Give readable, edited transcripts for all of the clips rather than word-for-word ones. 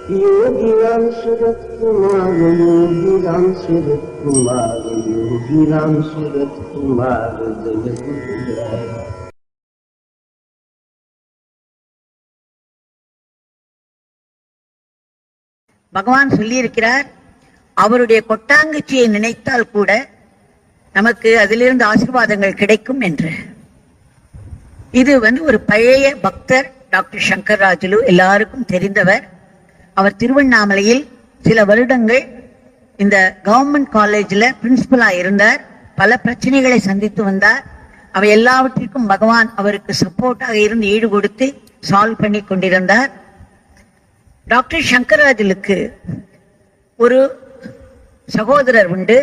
योगीराम सूरत कुमार, योगीराम सूरत कुमार, योगीराम सूरत कुमार जय गुरुराय। பகவான் சொல்லி இருக்கிறார், அவருடைய கொட்டாங்குச்சியை நினைத்தால் கூட நமக்கு அதிலிருந்து ஆசீர்வாதங்கள் கிடைக்கும் என்று. இது ஒரு பழைய பக்தர் டாக்டர் சங்கர் ராஜுலு, எல்லாருக்கும் தெரிந்தவர். அவர் திருவண்ணாமலையில் சில வருடங்கள் இந்த கவர்மெண்ட் காலேஜில் பிரின்சிபலா இருந்தார். பல பிரச்சனைகளை சந்தித்து வந்தார். அவை எல்லாவற்றிற்கும் பகவான் அவருக்கு சப்போர்ட்டாக இருந்து ஈடு கொடுத்து சால்வ் பண்ணி கொண்டிருந்தார். டாக்டர் சங்கராஜுலுக்கு ஒரு சகோதரர் உண்டு.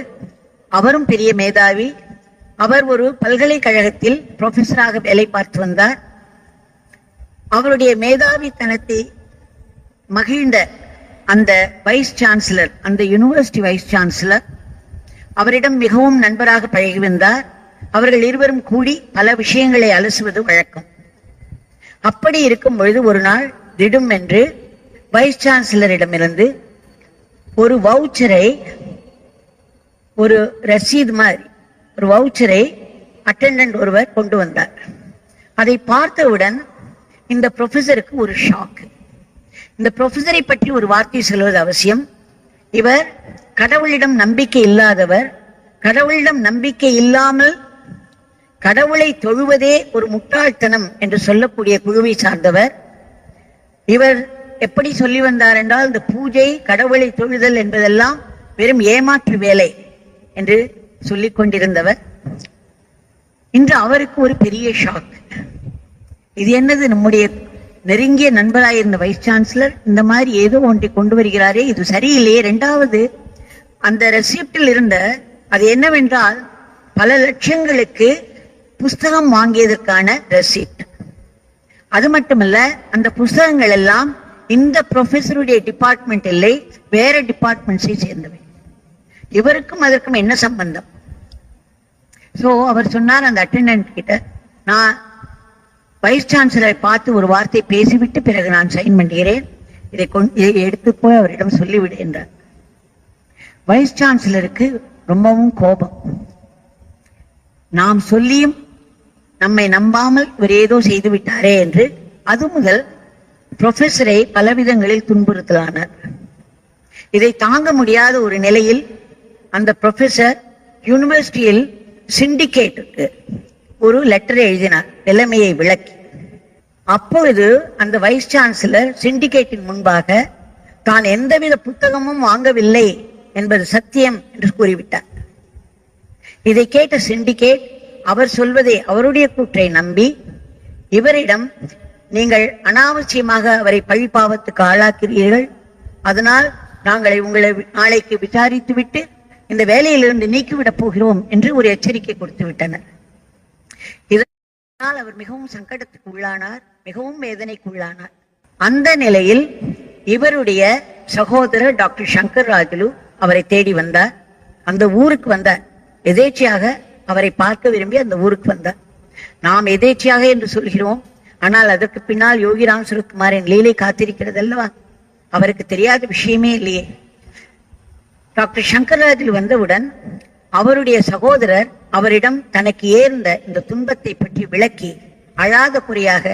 அவரும் பெரிய மேதாவி. அவர் ஒரு பல்கலைக்கழகத்தில் ப்ரொஃபஸராக வேலை பார்த்து வந்தார். அவருடைய மேதாவித்தனத்தை மகிழ்ந்த அந்த வைஸ் சான்சலர், அந்த யூனிவர்சிட்டி வைஸ் சான்சலர் அவரிடம் மிகவும் நண்பராக பழகி வந்தார். அவர்கள் இருவரும் கூடி பல விஷயங்களை அலசுவது வழக்கம். அப்படி இருக்கும் பொழுது ஒரு நாள் திடும் என்று வைஸ் சான்சலரிடமிருந்து ஒரு வவுச்சரை, ஒரு ரசீது மாதிரி ஒரு வவுச்சரை அட்டெண்டன்ட் ஒருவர் கொண்டு வந்தார். அதை பார்த்தவுடன் இந்த ப்ரொஃபஸருக்கு ஒரு ஷாக். இந்த ப்ரொஃபஸரை பற்றி ஒரு வார்த்தை சொல்வது அவசியம். இவர் கடவுளிடம் நம்பிக்கை இல்லாதவர். கடவுளிடம் நம்பிக்கை இல்லாமல் கடவுளை தொழுவதே ஒரு முட்டாள்தனம் என்று சொல்லக்கூடிய குழுவை சார்ந்தவர். இவர் எப்படி சொல்லி வந்தார் என்றால், இந்த பூஜை, கடவுளை தொழுதல் என்பதெல்லாம் வெறும் ஏமாற்று வேலை என்று சொல்லிக் கொண்டிருந்தவர். இன்று அவருக்கு ஒரு பெரிய ஷாக். இது என்னது, நம்முடைய நெருங்கிய நண்பராயிருந்த வைஸ் சான்சலர் இந்த மாதிரி ஏதோ ஒன்றை கொண்டு வருகிறாரே, இது சரியில்லையே. இரண்டாவது, அந்த ரெசிப்டில் இருந்த அது என்னவென்றால் பல லட்சங்களுக்கு புஸ்தகம் வாங்கியதற்கான ரெசிப்ட். அது மட்டுமல்ல, அந்த புஸ்தகங்கள் எல்லாம் இந்த ப்ரொஃபஸருடைய டிபார்ட்மெண்ட் இல்லை, வேற டிபார்ட்மெண்ட்ஸை சேர்ந்தவை. இவருக்கும் அதற்கும் என்ன சம்பந்தம்? சோ அவர் சொன்னார் அந்த அட்டெண்டன்ட் கிட்ட, நான் வைஸ் சான்சலரை பார்த்து ஒரு வார்த்தை பேசிவிட்டு பிறகு நான் சைன் பண்ணுகிறேன், இதை எடுத்து போய் அவரிடம் சொல்லிவிடு என்றார். வைஸ் சான்சலருக்கு ரொம்பவும் கோபம். நாம் சொல்லியும் நம்மை நம்பாமல் இவர் ஏதோ செய்து விட்டாரே என்று அது முதல் ப்ரொஃபஸரை பலவிதங்களில் துன்புறுத்தலானார். இதை தாங்க முடியாத ஒரு நிலையில் அந்த ப்ரொஃபஸர் யூனிவர்சிட்டியில் சிண்டிகேட்டுக்கு ஒரு லெட்டரை எழுதினார், நிலைமையை விளக்கி. அப்பொழுது அந்த வைஸ் சான்சலர் சிண்டிகேட்டின் முன்பாக தான் எந்தவித புத்தகமும் வாங்கவில்லை என்பது சத்தியம் என்று கூறிவிட்டார். இதை கேட்ட சிண்டிகேட் அவர் சொல்வதை, அவருடைய கூற்றை நம்பி இவரிடம், நீங்கள் அனாவசியமாக அவரை பழிபாவத்துக்கு ஆளாக்கிறீர்கள், அதனால் நாங்கள் உங்களை நாளைக்கு விசாரித்து விட்டு இந்த வேலையிலிருந்து நீக்கிவிடப் போகிறோம் என்று ஒரு எச்சரிக்கை கொடுத்து விட்டனர். இதனால் அவர் மிகவும் சங்கடத்துக்கு உள்ளானார், மிகவும் வேதனைக்கு உள்ளானார். அந்த நிலையில் இவருடைய சகோதரர் டாக்டர் சங்கர் ராஜுலு அவரை தேடி வந்தார். அந்த ஊருக்கு வந்தார். எதேச்சையாக அவரை பார்க்க விரும்பி அந்த ஊருக்கு வந்தார். நாம் எதேச்சையாக என்று சொல்கிறோம், ஆனால் அதற்கு பின்னால் யோகிராம் சுரத்குமாரின் லீலை காத்திருக்கிறது அல்லவா? அவருக்கு தெரியாத விஷயமே இல்லையே. டாக்டர் சங்கராஜில் வந்தவுடன் அவருடைய சகோதரர் அவரிடம் தனக்கு ஏர்ந்த இந்த துன்பத்தை பற்றி விளக்கி அழாத குறையாக,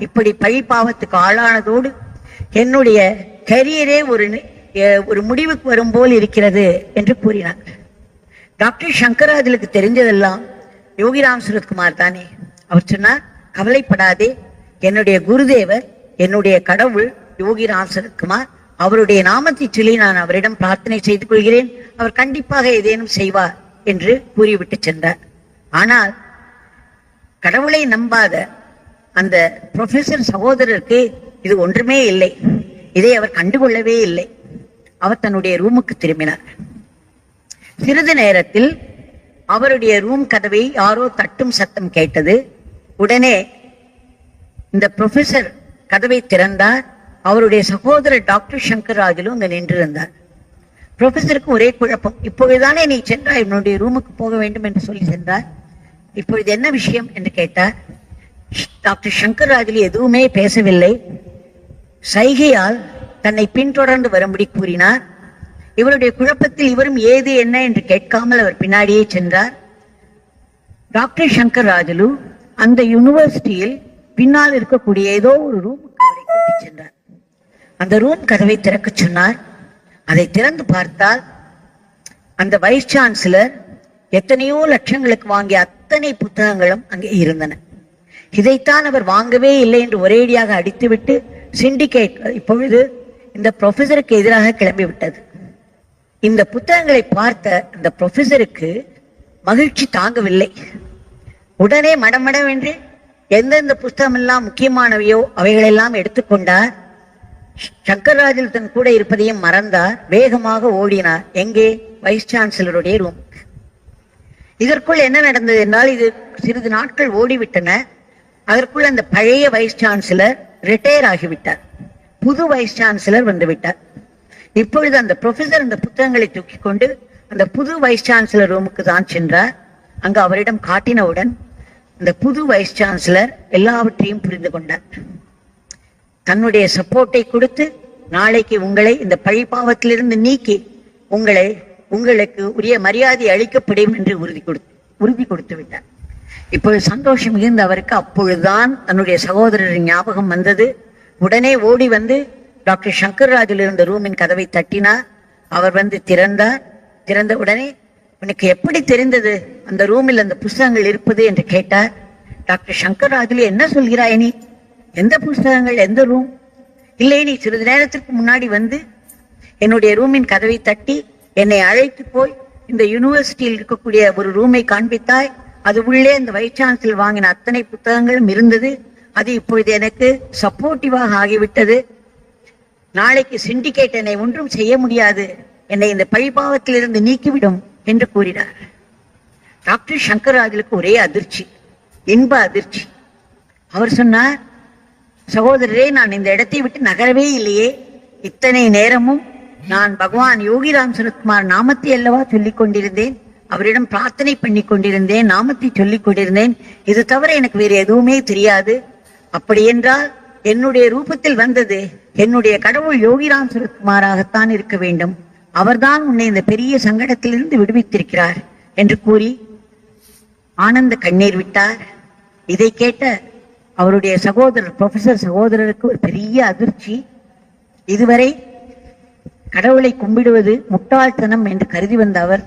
இப்படி பழிபாவத்துக்கு ஆளானதோடு என்னுடைய கரியரே ஒரு முடிவுக்கு வரும் போல் இருக்கிறது என்று கூறினார். டாக்டர் சங்கராஜலுக்கு தெரிஞ்சதெல்லாம் யோகிராம் சுரத்குமார் தானே. அவர் சொன்னார், கவலைப்படாதே, என்னுடைய குருதேவர், என்னுடைய கடவுள் யோகிராம் சுரத்குமார், அவருடைய நாமத்தை சொல்லி நான் அவரிடம் பிரார்த்தனை செய்து கொள்கிறேன், அவர் கண்டிப்பாக ஏதேனும் செய்வார் என்று கூறிவிட்டு சென்றார். ஆனால் கடவுளை நம்பாத அந்த ப்ரொஃபஸர் சகோதரருக்கு இது ஒன்றுமே இல்லை. இதை அவர் கண்டுகொள்ளவே இல்லை. அவர் தன்னுடைய ரூமுக்கு திரும்பினார். சிறிது நேரத்தில் அவருடைய ரூம் கதவை யாரோ தட்டும் சத்தம் கேட்டது. உடனே இந்த ப்ரொஃபஸர் கதவை திறந்தார். அவருடைய சகோதரர் டாக்டர் சங்கர் ராஜுலு அங்க நின்றிருந்தார். ப்ரொஃபஸருக்கு ஒரே குழப்பம். இப்பொழுதுதானே நீ சென்றாய், என்னுடைய ரூமுக்கு போக வேண்டும் என்று சொல்லி சென்றார், இப்பொழுது என்ன விஷயம் என்று கேட்டார். டாக்டர் சங்கர் ராஜுலு எதுவுமே பேசவில்லை. சைகையால் தன்னை பின்தொடர்ந்து வரும்படி கூறினார். இவருடைய குழப்பத்தில் இவரும் ஏது என்ன என்று கேட்காமல் அவர் பின்னாடியே சென்றார். டாக்டர் சங்கர் ராஜுலு அந்த யூனிவர்சிட்டியில் பின்னால் இருக்கக்கூடிய ஏதோ ஒரு ரூமுக்கு அவரை கூட்டிச் சென்றார். அந்த ரூம் கதவை திறக்க சொன்னார். அதை திறந்து பார்த்தால் அந்த வைஸ் சான்சலர் எத்தனையோ லட்சங்களுக்கு வாங்கிய அத்தனை புத்தகங்களும் அங்கே இருந்தன. இதைத்தான் அவர் வாங்கவே இல்லை என்று ஒரேடியாக அடித்துவிட்டு சிண்டிகேட் இப்பொழுது இந்த ப்ரொஃபஸருக்கு எதிராக கிளம்பிவிட்டது. இந்த புத்தகங்களை பார்த்த இந்த ப்ரொஃபஸருக்கு மகிழ்ச்சி தாங்கவில்லை. உடனே மடமடவென்று எந்தெந்த புஸ்தகம் எல்லாம் முக்கியமானவையோ அவைகளெல்லாம் எடுத்துக்கொண்டார். சங்கர்ராஜில் தன் கூட இருப்பதையும் மறந்தார். வேகமாக ஓடினார். எங்கே? வைஸ் சான்சலருடைய ரூம். இதற்குள் என்ன நடந்தது என்றால், இது சிறிது நாட்கள் ஓடிவிட்டன. அதற்குள் அந்த பழைய வைஸ் சான்சலர் ரிட்டையர் ஆகிவிட்டார். புது வைஸ் சான்சலர் வந்துவிட்டார். இப்பொழுது அந்த ப்ரொஃபசர் அந்த புத்தகங்களை தூக்கி கொண்டு அந்த புது வைஸ் சான்சலர் ரூமுக்கு தான் சென்றார். அங்கு அவரிடம் காட்டினவுடன் அந்த புது வைஸ் சான்சலர் எல்லாவற்றையும் புரிந்து கொண்டார். தன்னுடைய சப்போர்ட்டை கொடுத்து நாளைக்கு உங்களை இந்த பழிபாவத்திலிருந்து நீக்கி உங்களுக்கு உரிய மரியாதை அளிக்கப்படும் என்று உறுதி கொடுத்து விட்டார். இப்பொழுது சந்தோஷம் மிகுந்த அவருக்கு அப்பொழுதுதான் தன்னுடைய சகோதரரின் ஞாபகம் வந்தது. உடனே ஓடி வந்து டாக்டர் சங்கர் ராஜுல இருந்த ரூமின் கதவை தட்டினார். அவர் வந்து திறந்தார். திறந்த உடனே, உனக்கு எப்படி தெரிந்தது அந்த ரூமில் அந்த புஸ்தகங்கள் இருப்பது என்று கேட்டார். டாக்டர் சங்கர் ராஜுல, என்ன சொல்கிறாய் நீ? எந்த புஸ்தகங்கள்? எந்த ரூம்? இல்லை, நீ சிறிது நேரத்திற்கு முன்னாடி வந்து என்னுடைய ரூமின் கதவை தட்டி என்னை அழைத்து போய் இந்த யூனிவர்சிட்டியில் இருக்கக்கூடிய ஒரு ரூமை காண்பித்தாய். அது உள்ளே அந்த வைஸ் சான்சலர் வாங்கின அத்தனை புத்தகங்களும் இருந்தது. அது இப்பொழுது எனக்கு சப்போர்ட்டிவாக ஆகிவிட்டது. நாளைக்கு சிண்டிகேட் என்னை ஒன்றும் செய்ய முடியாது, என்னை இந்த பழிபாவத்திலிருந்து நீக்கிவிடும் என்று கூறினார். டாக்டர் சங்கர் ராஜுலுக்கு ஒரே அதிர்ச்சி, இன்ப அதிர்ச்சி. அவர் சொன்னார், சகோதரரே, நான் இந்த இடத்தை விட்டு நகரவே இல்லையே. இத்தனை நேரமும் நான் பகவான் யோகிராம் சரத்குமார் நாமத்தை அல்லவா சொல்லிக் கொண்டிருந்தேன். அவரிடம் பிரார்த்தனை பண்ணி கொண்டிருந்தேன், நாமத்தை சொல்லிக் கொண்டிருந்தேன். இது தவிர எனக்கு வேறு எதுவுமே தெரியாது. அப்படி என்றால் என்னுடைய ரூபத்தில் வந்தது என்னுடைய கடவுள் யோகிராம் சரத்குமாராகத்தான் இருக்க வேண்டும். அவர்தான் உன்னை இந்த பெரிய சங்கடத்திலிருந்து விடுவித்திருக்கிறார் என்று கூறி ஆனந்த கண்ணீர் விட்டார். இதை கேட்ட அவருடைய சகோதரர், ப்ரொஃபசர் சகோதரருக்கு ஒரு பெரிய அதிர்ச்சி. இதுவரை கடவுளை கும்பிடுவது முட்டாள்தனம் என்று கருதி வந்த அவர்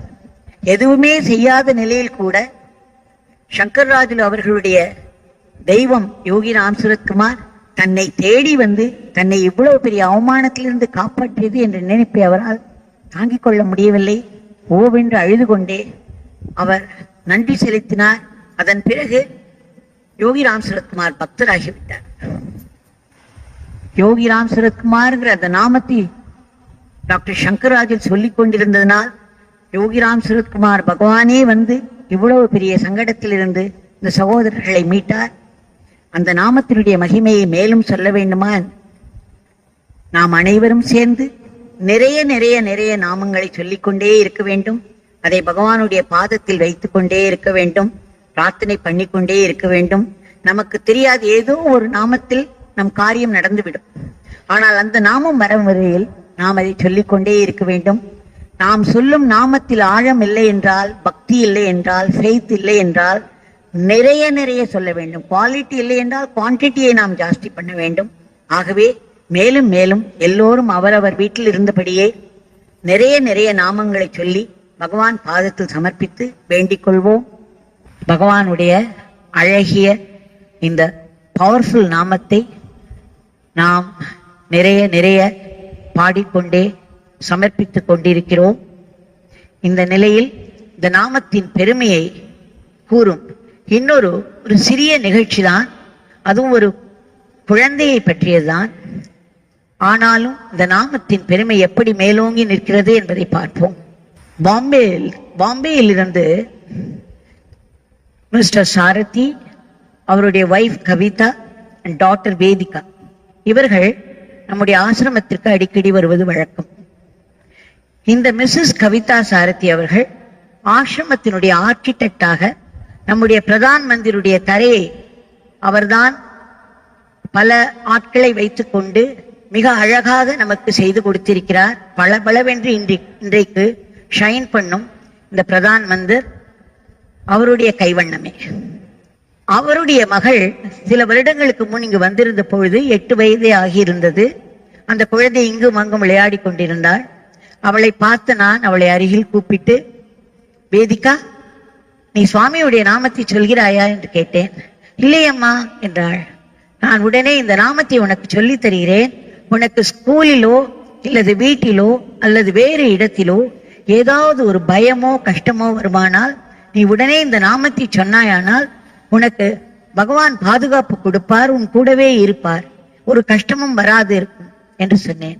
எதுவுமே செய்யாத நிலையில் கூட சங்கர் ராஜுலு அவர்களுடைய தெய்வம் யோகிராம் சரத்குமார் தன்னை தேடி வந்து தன்னை இவ்வளவு பெரிய அவமானத்திலிருந்து காப்பாற்றியது என்ற நினைப்பை அவரால் தாங்கிக் கொள்ள முடியவில்லை. ஓவென்று அழுது கொண்டே அவர் நன்றி செலுத்தினார். அதன் பிறகு யோகிராம் சரத்குமார் பக்தராகிவிட்டார். யோகிராம் சரத்குமார்ங்கிற அந்த நாமத்தை டாக்டர் சங்கர் ராஜுல் சொல்லிக் கொண்டிருந்ததனால் யோகிராம் சரத்குமார் பகவானே வந்து இவ்வளவு பெரிய சங்கடத்திலிருந்து இந்த சகோதரர்களை மீட்டார். அந்த நாமத்தினுடைய மகிமையை மேலும் சொல்ல வேண்டுமா? நாம் அனைவரும் சேர்ந்து நிறைய நிறைய நிறைய நாமங்களை சொல்லிக்கொண்டே இருக்க வேண்டும். அதை பகவானுடைய பாதத்தில் வைத்துக் கொண்டே இருக்க வேண்டும். பிரார்த்தனை பண்ணிக்கொண்டே இருக்க வேண்டும். நமக்கு தெரியாது, ஏதோ ஒரு நாமத்தில் நம் காரியம் நடந்துவிடும். ஆனால் அந்த நாமம் வரும் வரையில் நாம் அதை சொல்லிக்கொண்டே இருக்க வேண்டும். நாம் சொல்லும் நாமத்தில் ஆழம் இல்லை என்றால், பக்தி இல்லை என்றால், ஃபெய்த் இல்லை என்றால் நிறைய நிறைய சொல்ல வேண்டும். குவாலிட்டி இல்லை என்றால் குவான்டிட்டியை நாம் ஜாஸ்தி பண்ண வேண்டும். ஆகவே மேலும் மேலும் எல்லோரும் அவரவர் வீட்டில் இருந்தபடியே நிறைய நிறைய நாமங்களை சொல்லி பகவான் பாதத்தில் சமர்ப்பித்து வேண்டிக் கொள்வோம். பகவானுடைய அழகிய இந்த பவர்ஃபுல் நாமத்தை நாம் நிறைய நிறைய பாடிக்கொண்டே சமர்ப்பித்துக் கொண்டிருக்கிறோம். இந்த நிலையில் இந்த நாமத்தின் பெருமையை கூறும் இன்னொரு சிறிய நிகழ்ச்சி தான். அதுவும் ஒரு குழந்தையை பற்றியதுதான். ஆனாலும் இந்த நாமத்தின் பெருமை எப்படி மேலோங்கி நிற்கிறது என்பதை பார்ப்போம். பாம்பேயில் இருந்து மிஸ்டர் சாரதி, அவருடைய wife Kavitha and daughter Vedika, இவர்கள் நம்முடைய ஆசிரமத்திற்கு அடிக்கடி வருவது வழக்கம். இந்த மிஸ்ஸஸ் கவிதா சாரதி அவர்கள் ஆசிரமத்தினுடைய ஆர்கிடெக்டாக நம்முடைய பிரதான் மந்திரியுடைய தரையை அவர்தான் பல ஆட்களை வைத்துக் கொண்டு மிக அழகாக நமக்கு செய்து கொடுத்திருக்கிறார். பளபளவென்று இன்றைக்கு ஷைன் பண்ணும் இந்த பிரதான் மந்திர் அவருடைய கைவண்ணமே. அவருடைய மகள் சில வருடங்களுக்கு முன் இங்கு வந்திருந்த பொழுது 8 வயதே ஆகியிருந்தது. அந்த குழந்தை இங்கும் அங்கும் விளையாடி கொண்டிருந்தாள். அவளை பார்த்து நான் அவளை அருகில் கூப்பிட்டு, வேதிகா, நீ சுவாமியுடைய நாமத்தை சொல்கிறாயா என்று கேட்டேன். இல்லையம்மா என்றாள். நான் உடனே இந்த நாமத்தை உனக்கு சொல்லி தருகிறேன். உனக்கு ஸ்கூலிலோ இல்லது வீட்டிலோ அல்லது வேறு இடத்திலோ ஏதாவது ஒரு பயமோ கஷ்டமோ வருமானால் நீ உடனே இந்த நாமத்தை சொன்னாயானால் உனக்கு பகவான் பாதுகாப்பு கொடுப்பார், உன் கூடவே இருப்பார், ஒரு கஷ்டமும் வராது இருக்கும் என்று சொன்னேன்.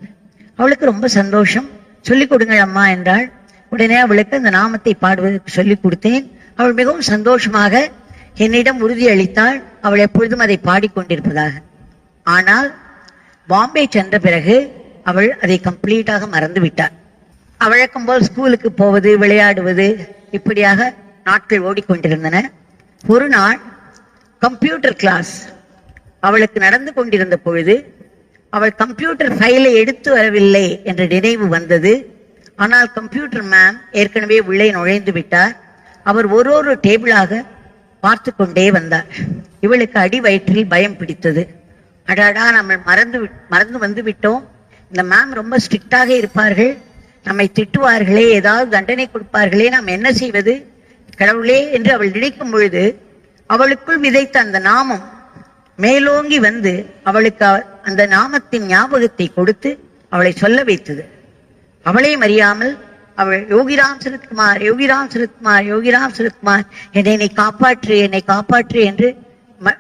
அவளுக்கு ரொம்ப சந்தோஷம். சொல்லிக் கொடுங்கள் அம்மா என்றாள். உடனே அவளுக்கு அந்த நாமத்தை பாடுவதற்கு சொல்லிக் கொடுத்தேன். அவள் மிகவும் சந்தோஷமாக என்னிடம் உறுதி அளித்தாள் அவள் எப்பொழுதும் அதை பாடிக்கொண்டிருப்பதாக. ஆனால் பாம்பே சென்ற பிறகு அவள் அதை கம்ப்ளீட்டாக மறந்து விட்டாள். வழக்கம் போல் ஸ்கூலுக்கு போவது, விளையாடுவது, இப்படியாக நாட்கள் ஓடிக்கொண்டிருந்தன. ஒரு நாள் கம்ப்யூட்டர் கிளாஸ் அவளுக்கு நடந்து கொண்டிருந்த பொழுது அவள் கம்ப்யூட்டர் ஃபைலை எடுத்து வரவில்லை என்ற நினைவு வந்தது. ஆனால் கம்ப்யூட்டர் மேம் ஏற்கனவே உள்ளே நுழைந்து விட்டார். அவர் ஒரு டேபிளாக பார்த்து கொண்டே வந்தார். இவளுக்கு அடி வயிற்றில் பயம் பிடித்தது. அடாடா, நம்ம மறந்து வந்து விட்டோம். இந்த மேம் ரொம்ப ஸ்ட்ரிக்டாக இருப்பார்கள், நம்மை திட்டுவார்களே, ஏதாவது தண்டனை கொடுப்பார்களே, நாம் என்ன செய்வது கடவுளே என்று அவள் நினைக்கும் பொழுது அவளுக்குள் விதைத்த அந்த நாமம் மேலோங்கி வந்து அவளுக்கு அந்த நாமத்தின் ஞாபகத்தை கொடுத்து அவளை சொல்ல வைத்தது. அவளையும் அறியாமல் அவள் யோகிராம் சரத்குமார், யோகிராம் சரத்குமார், யோகிராம் சரத்குமார், என்னை காப்பாற்று, என்னை காப்பாற்று என்று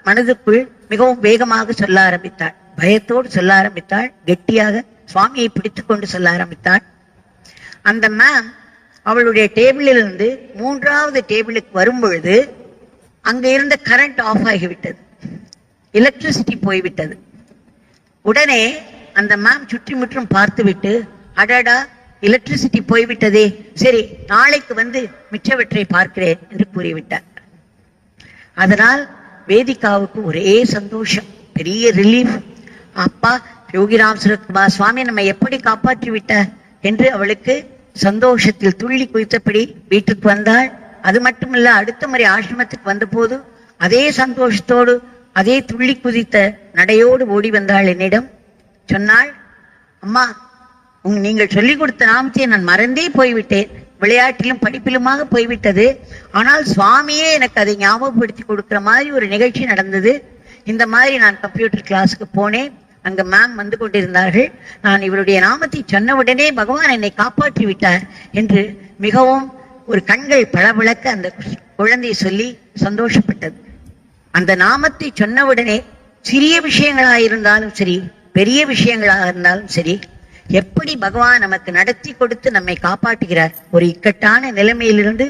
மனதுக்குள் மிகவும் வேகமாக சொல்ல ஆரம்பித்தாள். பயத்தோடு சொல்ல ஆரம்பித்தாள். கெட்டியாக சுவாமியை பிடித்துக் கொண்டு சொல்ல ஆரம்பித்தாள். அந்த மேம் அவளுடைய டேபிளிலிருந்து 3வது டேபிளுக்கு வரும் பொழுது அங்க இருந்த கரண்ட் ஆஃப் ஆகிவிட்டது, எலக்ட்ரிசிட்டி போய்விட்டது. உடனே அந்த மேம் சுற்றி முற்றும் பார்த்துவிட்டு, அடடா, எலக்ட்ரிசிட்டி போய்விட்டதே, சரி நாளைக்கு வந்து மிச்சவற்றை பார்க்கிறேன் என்று கூறிவிட்டார். அதனால் வேதிகாவுக்கு ஒரே சந்தோஷம், பெரிய ரிலீஃப். அப்பா யோகிராம் சரத்குமார் சுவாமி நம்மை எப்படி காப்பாற்றி விட்டார் என்று அவளுக்கு சந்தோஷத்தில் துள்ளி குதித்தபடி வீட்டுக்கு வந்தாள். அது மட்டுமல்ல, அடுத்த முறை ஆசிரமத்துக்கு வந்த போது அதே சந்தோஷத்தோடு அதே துள்ளி குதித்த நடையோடு ஓடி வந்தாள். என்னிடம் சொன்னாள், அம்மா, நீங்கள் சொல்லிக் கொடுத்த நாமத்தை நான் மறந்தே போய்விட்டேன், விளையாட்டிலும் படிப்பிலுமாக போய்விட்டது. ஆனால் சுவாமியே எனக்கு அதை ஞாபகப்படுத்தி கொடுக்கிற மாதிரி ஒரு நிகழ்ச்சி நடந்தது. இந்த மாதிரி நான் கம்ப்யூட்டர் கிளாஸுக்கு போனேன், அங்க மேம் வந்து கொண்டிருந்தார்கள். நான் இவருடைய நாமத்தை சொன்ன உடனே பகவான் என்னை காப்பாற்றி விட்டார் என்று மிகவும் ஒரு கண்கள் பளபளக்க அந்த குழந்தை சொல்லி சந்தோஷப்பட்டது. அந்த நாமத்தை சொன்ன உடனே சிறிய விஷயங்களாக இருந்தாலும் சரி, பெரிய விஷயங்களாக இருந்தாலும் சரி, எப்படி பகவான் நமக்கு நடத்தி கொடுத்து நம்மை காப்பாற்றுகிறார். ஒரு இக்கட்டான நிலைமையிலிருந்து,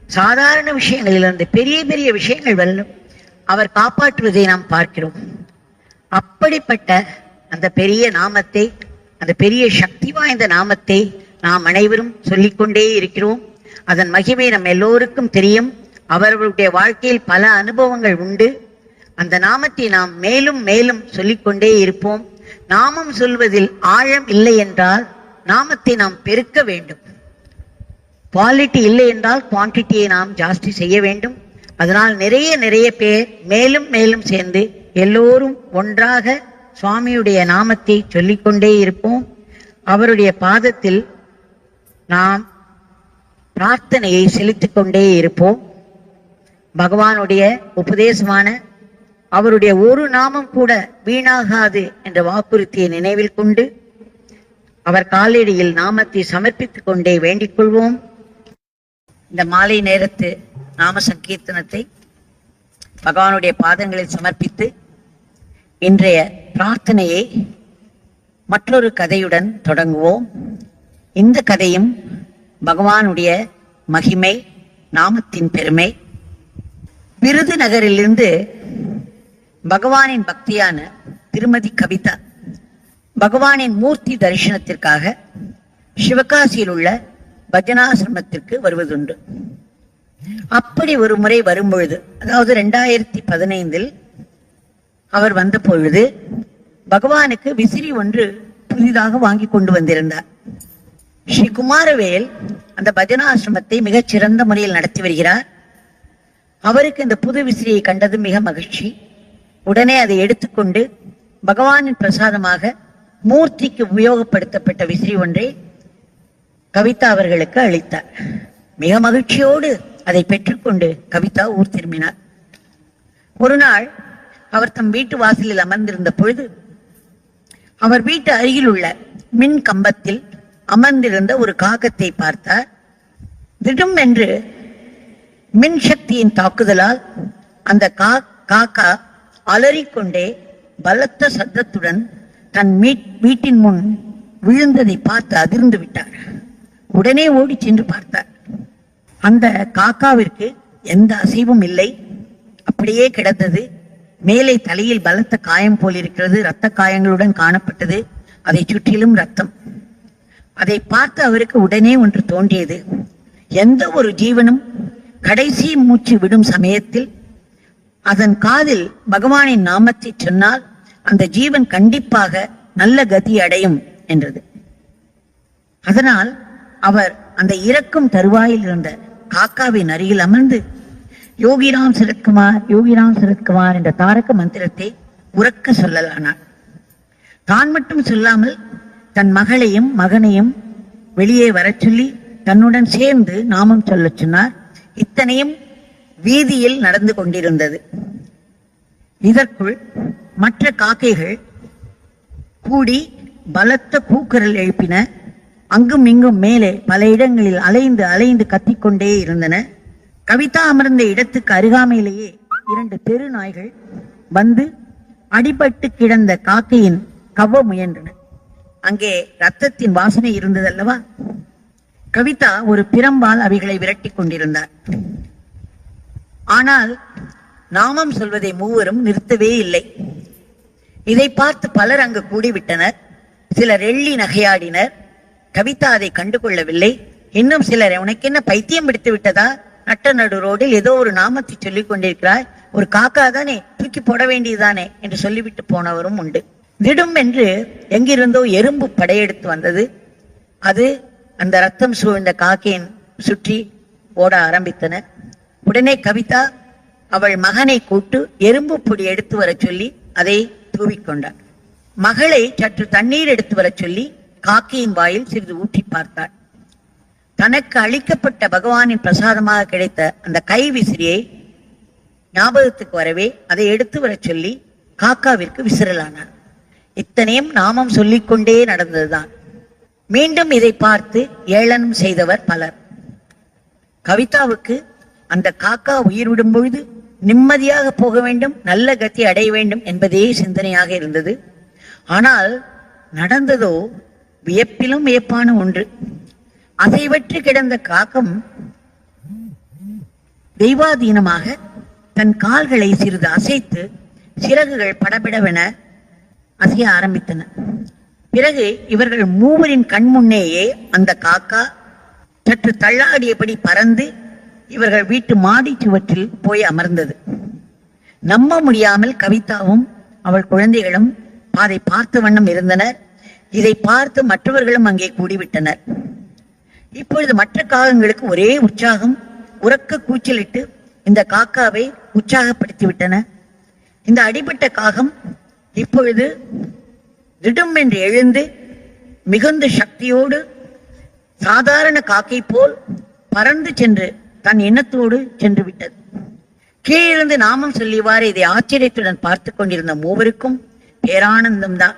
சாதாரண விஷயங்களிலிருந்து பெரிய பெரிய விஷயங்கள் வரலும் அவர் காப்பாற்றுவதை நாம் பார்க்கிறோம். அப்படிப்பட்ட அந்த பெரிய நாமத்தை, அந்த பெரிய சக்தி வாய்ந்த நாமத்தை நாம் அனைவரும் சொல்லிக்கொண்டே இருக்கிறோம். அதன் மகிமை நம் எல்லோருக்கும் தெரியும். அவர்களுடைய வாழ்க்கையில் பல அனுபவங்கள் உண்டு. அந்த நாமத்தை நாம் மேலும் மேலும் சொல்லிக்கொண்டே இருப்போம். நாமம் சொல்வதில் ஆழம் இல்லை என்றால் நாமத்தை நாம் பெருக்க வேண்டும். குவாலிட்டி இல்லை என்றால் குவான்டிட்டியை நாம் ஜாஸ்தி செய்ய வேண்டும். அதனால் நிறைய பேர் மேலும் மேலும் சேர்ந்து எல்லோரும் ஒன்றாக சுவாமியுடைய நாமத்தை சொல்லிக்கொண்டே இருப்போம். அவருடைய பாதத்தில் நாம் பிரார்த்தனையை செலுத்திக் கொண்டே இருப்போம். பகவானுடைய உபதேசமான அவருடைய ஒரு நாமம் கூட வீணாகாது என்ற வாக்குறுதியை நினைவில் கொண்டு அவர் காலடியில் நாமத்தை சமர்ப்பித்துக் கொண்டே வேண்டிக் கொள்வோம். இந்த மாலை நேரத்து நாம சங்கீர்த்தனத்தை பகவானுடைய பாதங்களில் சமர்ப்பித்து இன்றைய பிரார்த்தனையை மற்றொரு கதையுடன் தொடங்குவோம். இந்த கதையும் பகவானுடைய மகிமை, நாமத்தின் பெருமை. விருதுநகரிலிருந்து பகவானின் பக்தியான திருமதி கவிதா பகவானின் மூர்த்தி தரிசனத்திற்காக சிவகாசியில் உள்ள பஜனாசிரமத்திற்கு வருவதுண்டு. அப்படி ஒரு முறை வரும்பொழுது, அதாவது 2015 அவர் வந்த பொழுது, பகவானுக்கு விசிறி ஒன்று புதிதாக வாங்கி கொண்டு வந்திருந்தார். ஸ்ரீ குமாரவேல் அந்த பஜனாசிரமத்தை மிகச் சிறந்த முறையில் நடத்தி வருகிறார். அவருக்கு இந்த புது விசிறியை கண்டது மிக மகிழ்ச்சி. உடனே அதை எடுத்துக்கொண்டு பகவானின் பிரசாதமாக மூர்த்திக்கு உபயோகப்படுத்தப்பட்ட விசிறி ஒன்றை கவிதா அவர்களுக்கு அளித்தார். மிக மகிழ்ச்சியோடு அதை பெற்றுக்கொண்டு கவிதா ஊர் திரும்பினார். ஒரு நாள் அவர் தம் வீட்டு வாசலில் அமர்ந்திருந்த பொழுது அவர் வீட்டு அருகில் உள்ள மின் கம்பத்தில் அமர்ந்திருந்த ஒரு காகத்தை பார்த்தார். திடும் என்று மின் சக்தியின் தாக்குதலால் அந்த காக்கா அலறிக்கொண்டே பலத்த சத்தத்துடன் தன் வீட்டின் முன் விழுந்ததை பார்த்து அதிர்ந்து விட்டார். உடனே ஓடி சென்று பார்த்தார். அந்த காக்காவிற்கு எந்த அசைவும் இல்லை, அப்படியே கிடந்தது. மேலே தலையில் பலத்த காயம் போல் இருக்கிறது, இரத்த காயங்களுடன் காணப்பட்டது. அதை சுற்றிலும் ரத்தம். அதை பார்த்து அவருக்கு உடனே ஒன்று தோன்றியது. எந்த ஒரு ஜீவனும் கடைசி மூச்சு விடும் சமயத்தில் அதன் காதில் பகவானின் நாமத்தை சொன்னால் அந்த ஜீவன் கண்டிப்பாக நல்ல கதி அடையும் என்றது. அதனால் அவர் அந்த இறக்கும் தருவாயில் இருந்த காக்காவின் அருகில் அமர்ந்து யோகிராம் சரத்குமார், யோகிராம் சரத்குமார் என்ற தாரக மந்திரத்தை உறக்க சொல்லலானார். தான் மட்டும் சொல்லாமல் தன் மகளையும் மகனையும் வெளியே வரச் சொல்லி தன்னுடன் சேர்ந்து நாமம் சொல்ல சொன்னார். இத்தனையும் வீதியில் நடந்து கொண்டிருந்தது. இதற்குள் மற்ற காக்கைகள் கூடி பலத்த கூக்குரல் எழுப்பின. அங்கும் இங்கும் மேலே பல இடங்களில் அலைந்து அலைந்து கத்திக்கொண்டே இருந்தன. கவிதா அமர்ந்த இடத்துக்கு அருகாமையிலேயே 2 தெரு நாய்கள் வந்து அடிபட்டு கிடந்த காக்கையின் கவ்வ முயன்றன. அங்கே ரத்தத்தின் வாசனை இருந்ததல்லவா? கவிதா ஒரு பிரம்பால் அவைகளை விரட்டி கொண்டிருந்தார். ஆனால் நாமம் சொல்வதை மூவரும் நிறுத்தவே இல்லை. இதை பார்த்து பலர் அங்கு கூடிவிட்டனர். சிலர் எள்ளி நகையாடினர். கவிதா அதை கண்டுகொள்ளவில்லை. இன்னும் சிலர், உனக்கு என்ன பைத்தியம் பிடித்து விட்டதா? நட்ட நடு ரோடில் ஏதோ ஒரு நாமத்தை சொல்லிக் கொண்டிருக்கிறாய், ஒரு காக்கா தானே, தூக்கி போட வேண்டியதுதானே என்று சொல்லிவிட்டு போனவரும் உண்டு. திடும் என்று எங்கிருந்தோ எறும்பு படையெடுத்து வந்தது. அது அந்த ரத்தம் சூழ்ந்த காக்கையின் சுற்றி ஓட ஆரம்பித்தன. உடனே கவிதா அவள் மகனை கூட்டு எறும்பு பொடி எடுத்து வர சொல்லி அதை தூவிக்கொண்டாள். மகளை சற்று தண்ணீர் எடுத்து வர சொல்லி காக்கையின் வாயில் சிறிது ஊற்றி பார்த்தாள். தனக்கு அளிக்கப்பட்ட பகவானின் பிரசாதமாக கிடைத்த அந்த கை விசிறியை ஞாபகத்துக்கு வரவே அதை எடுத்து வர சொல்லி காக்காவிற்கு விசிறலானார். இத்தனையும் நாமம் சொல்லிக்கொண்டே நடந்ததுதான். மீண்டும் இதை பார்த்து ஏளனம் செய்தவர் பலர். கவிதாவுக்கு அந்த காக்கா உயிர் விடும் பொழுது நிம்மதியாக போக வேண்டும், நல்ல கதி அடைய வேண்டும் என்பதே சிந்தனையாக இருந்தது. ஆனால் நடந்ததோ வியப்பிலும் வியப்பான ஒன்று. அசைவற்று கிடந்த காக்கம் தெய்வாதீனமாக தன் கால்களை சிறிது அசைத்து சிறகுகள் படபடவென அசைய ஆரம்பித்தன. பிறகு இவர்கள் மூவரின் கண்முன்னேயே அந்த காக்கா சற்று தள்ளாடியபடி பறந்து இவர்கள் வீட்டு மாடி சுவற்றில் போய் அமர்ந்தது. நம்ப முடியாமல் கவிதாவும் அவள் குழந்தைகளும் அதை பார்த்த வண்ணம் இருந்தனர். இதை பார்த்து மற்றவர்களும் அங்கே கூடிவிட்டனர். இப்பொழுது மற்ற காகங்களுக்கு ஒரே உற்சாகம். உறக்க கூச்சலிட்டு இந்த காக்காவை உற்சாகப்படுத்தி விட்டன. இந்த அடிபட்ட காகம் இப்பொழுது திடும் என்று எழுந்து மிகுந்த சக்தியோடு சாதாரண காக்கை போல் பறந்து சென்று தன் எண்ணத்தோடு சென்று விட்டது. கீழிருந்து நாமம் சொல்லிவாறு இதை ஆச்சரியத்துடன் பார்த்து கொண்டிருந்த மூவருக்கும் பேரானந்தம்தான்.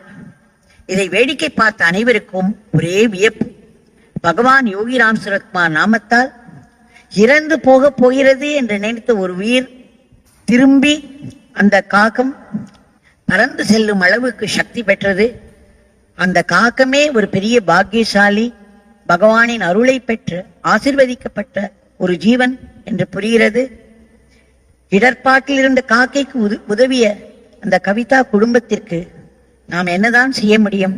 இதை வேடிக்கை பார்த்த அனைவருக்கும் ஒரே வியப்பு. பகவான் யோகிராம் சரத்குமார் நாமத்தால் இறந்து போக போகிறது என்று நினைத்த ஒரு உயிர் திரும்பி அந்த காகம் பறந்து செல்லும் அளவுக்கு சக்தி பெற்றது. அந்த காக்கமே ஒரு பெரிய பாக்கியசாலி, பகவானின் அருளை பெற்று ஆசிர்வதிக்கப்பட்ட ஒரு ஜீவன் என்று புரிகிறது. இடர்பாட்டில் இருந்த காக்கைக்கு உதவிய அந்த கவிதா குடும்பத்திற்கு நாம் என்னதான் செய்ய முடியும்?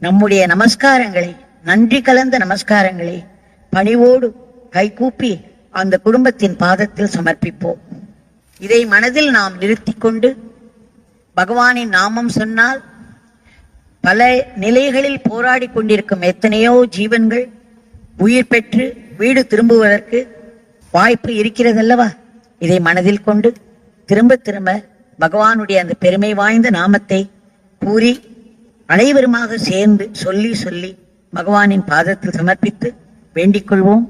நம்முடைய நமஸ்காரங்களை, நன்றி கலந்த நமஸ்காரங்களை பணிவோடு கைகூப்பி அந்த குடும்பத்தின் பாதத்தில் சமர்ப்பிப்போம். இதை மனதில் நாம் நிறுத்தி கொண்டு பகவானின் நாமம் சொன்னால் பல நிலைகளில் போராடி கொண்டிருக்கும் எத்தனையோ ஜீவன்கள் உயிர் பெற்று வீடு திரும்புவதற்கு வாய்ப்பு இருக்கிறதல்லவா? இதை மனதில் கொண்டு திரும்ப திரும்ப பகவானுடைய அந்த பெருமை வாய்ந்த நாமத்தை கூறி அனைவருமாக சேர்ந்து சொல்லி சொல்லி பகவானின் பாதத்தில் சமர்ப்பித்து வேண்டிக் கொள்வோம்.